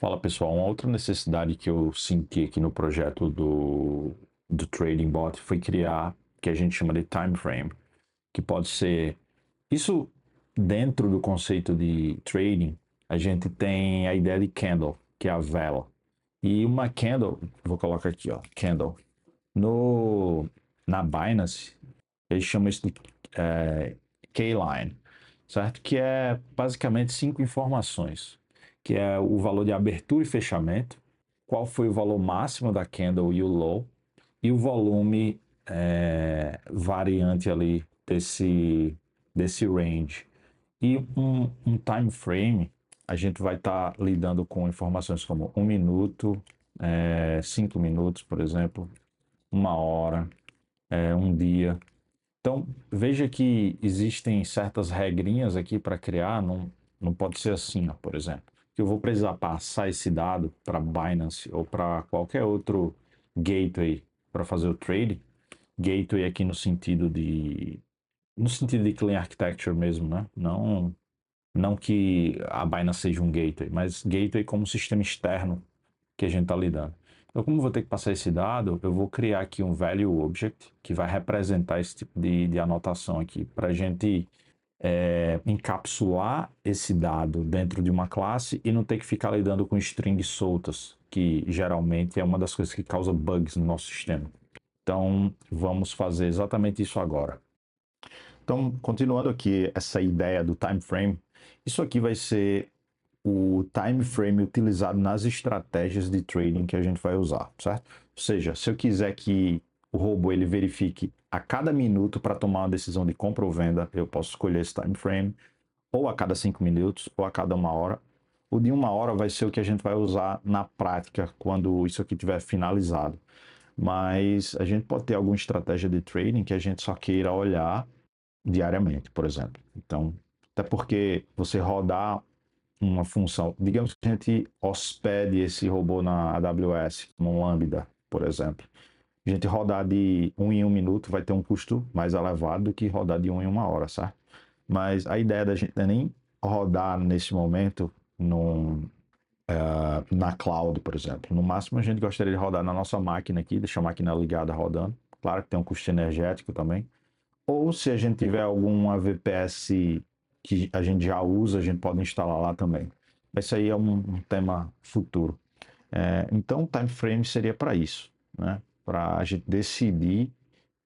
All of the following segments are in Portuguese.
Fala pessoal, uma outra necessidade que eu senti aqui no projeto do Trading Bot foi criar, que a gente chama de time frame, que pode ser, isso dentro do conceito de trading, a gente tem a ideia de candle, que é a vela. E uma candle, vou colocar aqui, ó, candle. No, na Binance, eles chamam isso de K-line, certo? Que é basicamente 5 informações, que é o valor de abertura e fechamento, qual foi o valor máximo da candle e o low, e o volume variante ali desse range. E um time frame, a gente vai estar lidando com informações como 1 minuto, 5 minutos, por exemplo, 1 hora, um dia. Então, veja que existem certas regrinhas aqui para criar, não pode ser assim, ó, por exemplo. Que eu vou precisar passar esse dado para Binance ou para qualquer outro gateway para fazer o trade. Gateway aqui no sentido de clean architecture mesmo, né? Não que a Binance seja um gateway, mas gateway como sistema externo que a gente está lidando. Então, como eu vou ter que passar esse dado, eu vou criar aqui um value object que vai representar esse tipo de anotação aqui para a gente encapsular esse dado dentro de uma classe e não ter que ficar lidando com strings soltas, que geralmente é uma das coisas que causa bugs no nosso sistema. Então, vamos fazer exatamente isso agora. Então, continuando aqui essa ideia do time frame, isso aqui vai ser o time frame utilizado nas estratégias de trading que a gente vai usar, certo? Ou seja, se eu quiser que o robô ele verifique a cada minuto para tomar uma decisão de compra ou venda, eu posso escolher esse time frame, ou a cada 5 minutos, ou a cada 1 hora. O de 1 hora vai ser o que a gente vai usar na prática quando isso aqui estiver finalizado. Mas a gente pode ter alguma estratégia de trading que a gente só queira olhar diariamente, por exemplo. Então, até porque você rodar uma função, digamos que a gente hospede esse robô na AWS, como um Lambda, por exemplo. A gente rodar de 1 em 1 minuto vai ter um custo mais elevado do que rodar de 1 em 1 hora, certo? Mas a ideia da gente não é nem rodar nesse momento na cloud, por exemplo. No máximo a gente gostaria de rodar na nossa máquina aqui, deixar a máquina ligada rodando. Claro que tem um custo energético também. Ou se a gente tiver alguma VPS que a gente já usa, a gente pode instalar lá também. Esse aí é um tema futuro. Então, o time frame seria para isso, né? Para a gente decidir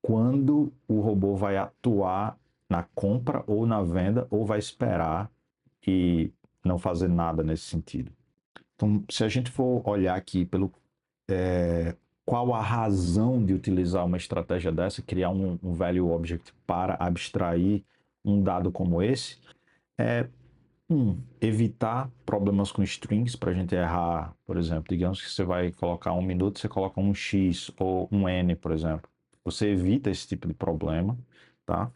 quando o robô vai atuar na compra ou na venda, ou vai esperar e não fazer nada nesse sentido. Então, se a gente for olhar aqui pelo qual a razão de utilizar uma estratégia dessa, criar um value object para abstrair um dado como esse, é evitar problemas com strings para a gente errar, por exemplo, digamos que você vai colocar 1 minuto, você coloca um X ou um N, por exemplo. Você evita esse tipo de problema, tá?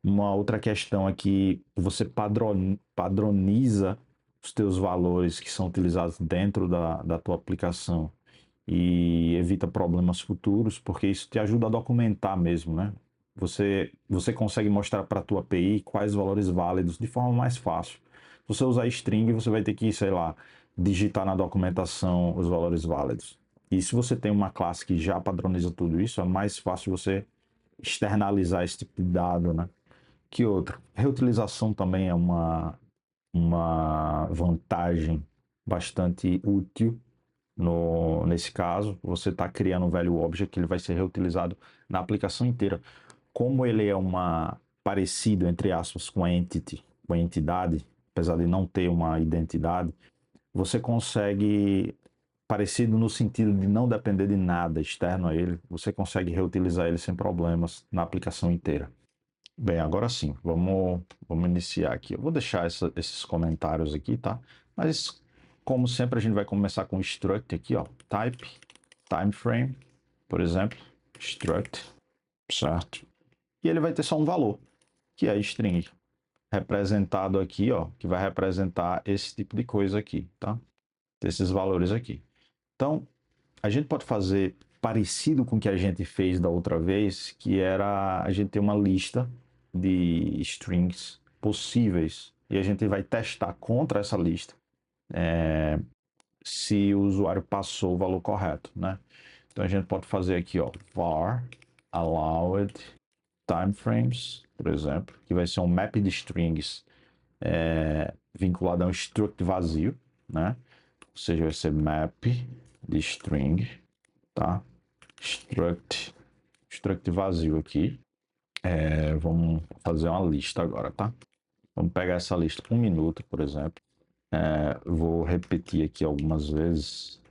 Uma outra questão é que você padroniza os teus valores que são utilizados dentro da tua aplicação e evita problemas futuros, porque isso te ajuda a documentar mesmo, né? Você consegue mostrar para a tua API quais valores válidos de forma mais fácil. Se você usar string, você vai ter que, sei lá, digitar na documentação os valores válidos. E se você tem uma classe que já padroniza tudo isso, é mais fácil você externalizar esse tipo de dado, né? Que outro? Reutilização também é uma vantagem bastante útil nesse caso. Você está criando um value object que ele vai ser reutilizado na aplicação inteira. Como ele é parecido, entre aspas, com a entity, com a entidade, apesar de não ter uma identidade, você consegue, parecido no sentido de não depender de nada externo a ele, você consegue reutilizar ele sem problemas na aplicação inteira. Bem, agora sim, vamos iniciar aqui. Eu vou deixar esses comentários aqui, tá? Mas, como sempre, a gente vai começar com o struct aqui, ó. Type, timeframe, por exemplo, struct, certo? E ele vai ter só um valor, que é string, representado aqui, ó, que vai representar esse tipo de coisa aqui, tá? Esses valores aqui. Então, a gente pode fazer parecido com o que a gente fez da outra vez, que era a gente ter uma lista de strings possíveis e a gente vai testar contra essa lista se o usuário passou o valor correto, né? Então a gente pode fazer aqui, ó, var allowed timeframes, por exemplo, que vai ser um map de strings vinculado a um struct vazio, né? Ou seja, vai ser map de string, tá? Struct vazio aqui. Vamos fazer uma lista agora, tá? Vamos pegar essa lista 1 minuto, por exemplo. Vou repetir aqui algumas vezes,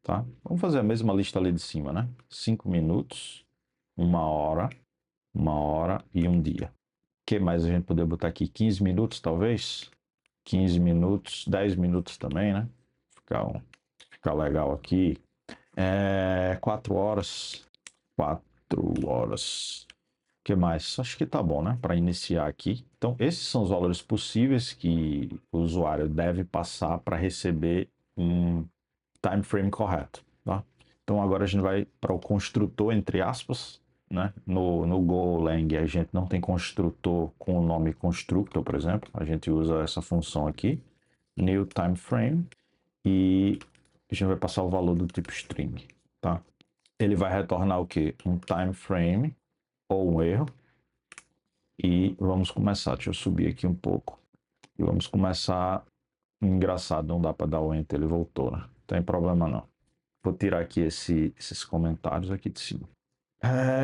tá? Vamos fazer a mesma lista ali de cima, né? 5 minutos, 1 hora e 1 dia. O que mais a gente poderia botar aqui? 15 minutos, talvez? 15 minutos, 10 minutos também, né? Ficar legal aqui. 4 horas. 4 horas. O que mais? Acho que tá bom, né? Para iniciar aqui. Então, esses são os valores possíveis que o usuário deve passar para receber um time frame correto, tá? Então, agora a gente vai para o construtor, entre aspas, né? No Golang, a gente não tem construtor com o nome constructor, por exemplo. A gente usa essa função aqui, new time frame, e a gente vai passar o valor do tipo string, tá? Ele vai retornar o quê? Um time frame ou um erro. E vamos começar. Deixa eu subir aqui um pouco. E vamos começar. Engraçado, não dá para dar o enter, ele voltou, né? Não tem problema não. Vou tirar aqui esses comentários aqui de cima.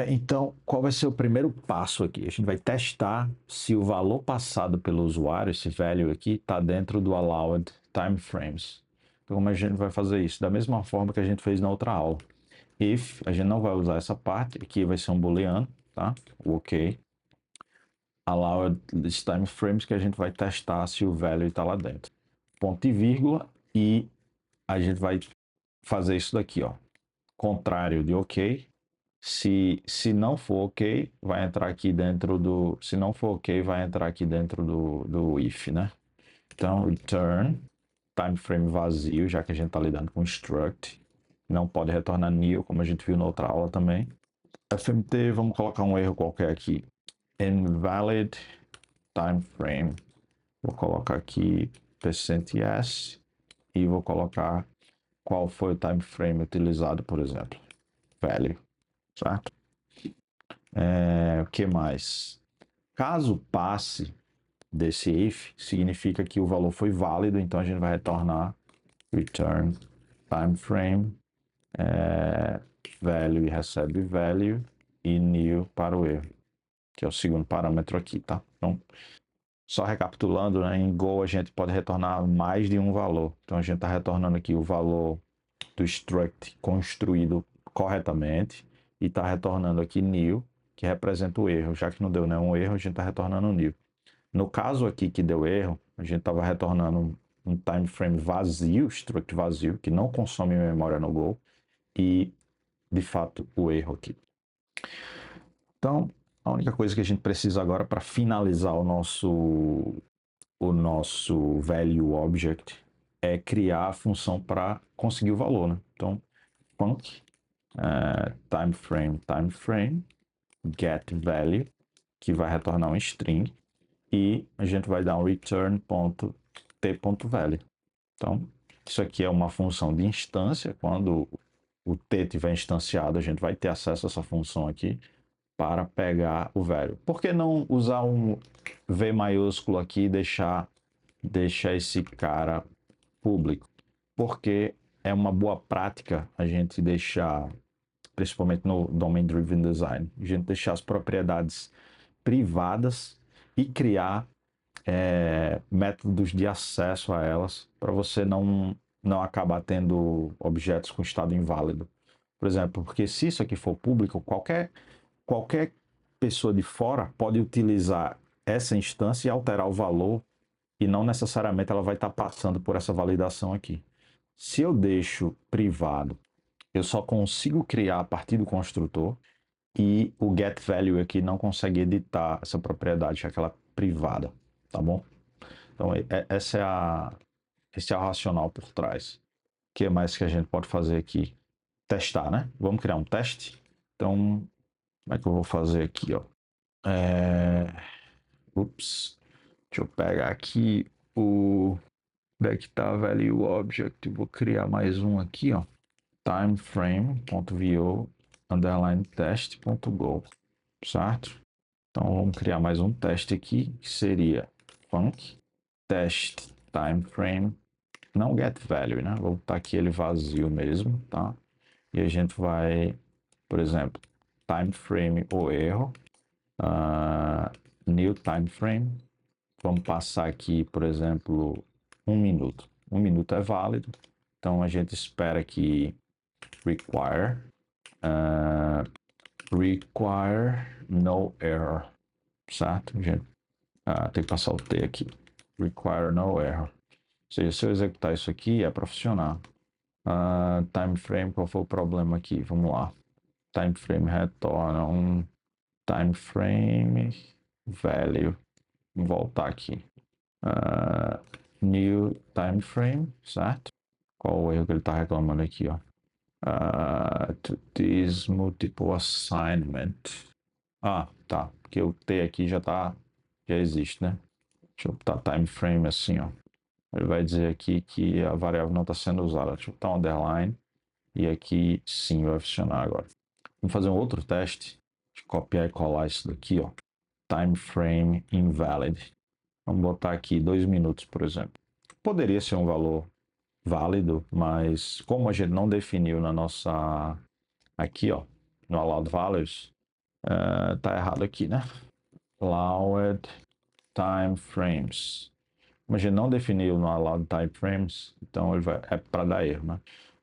Então, qual vai ser o primeiro passo aqui? A gente vai testar se o valor passado pelo usuário, esse value aqui, está dentro do allowed time frames. Então, como a gente vai fazer isso? Da mesma forma que a gente fez na outra aula. If, a gente não vai usar essa parte, aqui vai ser um booleano, tá? O ok. Allowed time frames que a gente vai testar se o value está lá dentro. Ponto e vírgula, e a gente vai fazer isso daqui, ó. Contrário de ok. Se não for ok, vai entrar aqui dentro do. Se não for ok, vai entrar aqui dentro do if, né? Então, return time frame vazio, já que a gente está lidando com struct. Não pode retornar new, como a gente viu na outra aula também. FMT, vamos colocar um erro qualquer aqui. Invalid time frame. Vou colocar aqui %s e vou colocar qual foi o time frame utilizado, por exemplo. Value, certo? O que mais? Caso passe desse if, significa que o valor foi válido, então a gente vai retornar return time frame value e recebe value e new para o erro, que é o segundo parâmetro aqui, tá? Então, só recapitulando, né, em Go a gente pode retornar mais de um valor. Então a gente está retornando aqui o valor do struct construído corretamente e está retornando aqui new, que representa o erro. Já que não deu nenhum erro, a gente está retornando new. No caso aqui que deu erro, a gente estava retornando um time frame vazio, struct vazio, que não consome memória no Go, e de fato o erro aqui. Então, a única coisa que a gente precisa agora para finalizar o nosso value object é criar a função para conseguir o valor, né? Então, func timeframe get value, que vai retornar um string, e a gente vai dar um return.t.value. Então, isso aqui é uma função de instância. Quando o t estiver instanciado, a gente vai ter acesso a essa função aqui para pegar o value. Por que não usar um V maiúsculo aqui e deixar esse cara público? Porque é uma boa prática a gente deixar, principalmente no Domain Driven Design, a gente deixar as propriedades privadas e criar métodos de acesso a elas para você não acabar tendo objetos com estado inválido. Por exemplo, porque se isso aqui for público, qualquer pessoa de fora pode utilizar essa instância e alterar o valor, e não necessariamente ela vai estar passando por essa validação aqui. Se eu deixo privado, eu só consigo criar a partir do construtor, e o getValue aqui não consegue editar essa propriedade, já que ela é privada, tá bom? Então, esse é o racional por trás. O que mais que a gente pode fazer aqui? Testar, né? Vamos criar um teste? Então, como é que eu vou fazer aqui, ó? Ups. Deixa eu pegar aqui o Onde é que tá value object? Vou criar mais um aqui, ó. Timeframe.view underline test.go, certo? Então vamos criar mais um teste aqui, que seria func test timeframe, não get value, né? Vou botar aqui ele vazio mesmo, tá? E a gente vai, por exemplo, timeframe ou erro, new timeframe. Vamos passar aqui, por exemplo, 1 minuto. 1 minuto é válido, então a gente espera que require no error, certo, gente? Tem que passar o T aqui. Require no error. Ou seja, se eu executar isso aqui, é para funcionar. Time frame, qual foi o problema aqui? Vamos lá. Time frame retorna um time frame value. Vou voltar aqui. New time frame, certo? Qual o erro que ele está reclamando aqui, ó? To this multiple assignment. Tá. Porque o T aqui já existe, né? Deixa eu botar time frame assim, ó. Ele vai dizer aqui que a variável não está sendo usada. Deixa eu botar um underline. E aqui sim vai funcionar agora. Vamos fazer um outro teste. Deixa eu copiar e colar isso daqui, ó. Time frame invalid. Vamos botar aqui 2 minutos, por exemplo. Poderia ser um valor válido, mas como a gente não definiu na nossa... Aqui, ó, no allowed values, tá errado aqui, né? Allowed time frames. Como a gente não definiu no allowed time frames, então ele é para dar erro, né?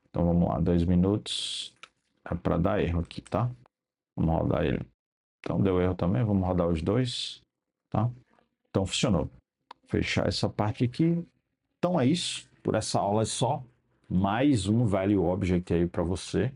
Então vamos lá, 2 minutos é para dar erro aqui, tá? Vamos rodar ele. Então deu erro também, vamos rodar os dois, tá? Então funcionou. Fechar essa parte aqui. Então é isso. Por essa aula é só. Mais um value object aí para você.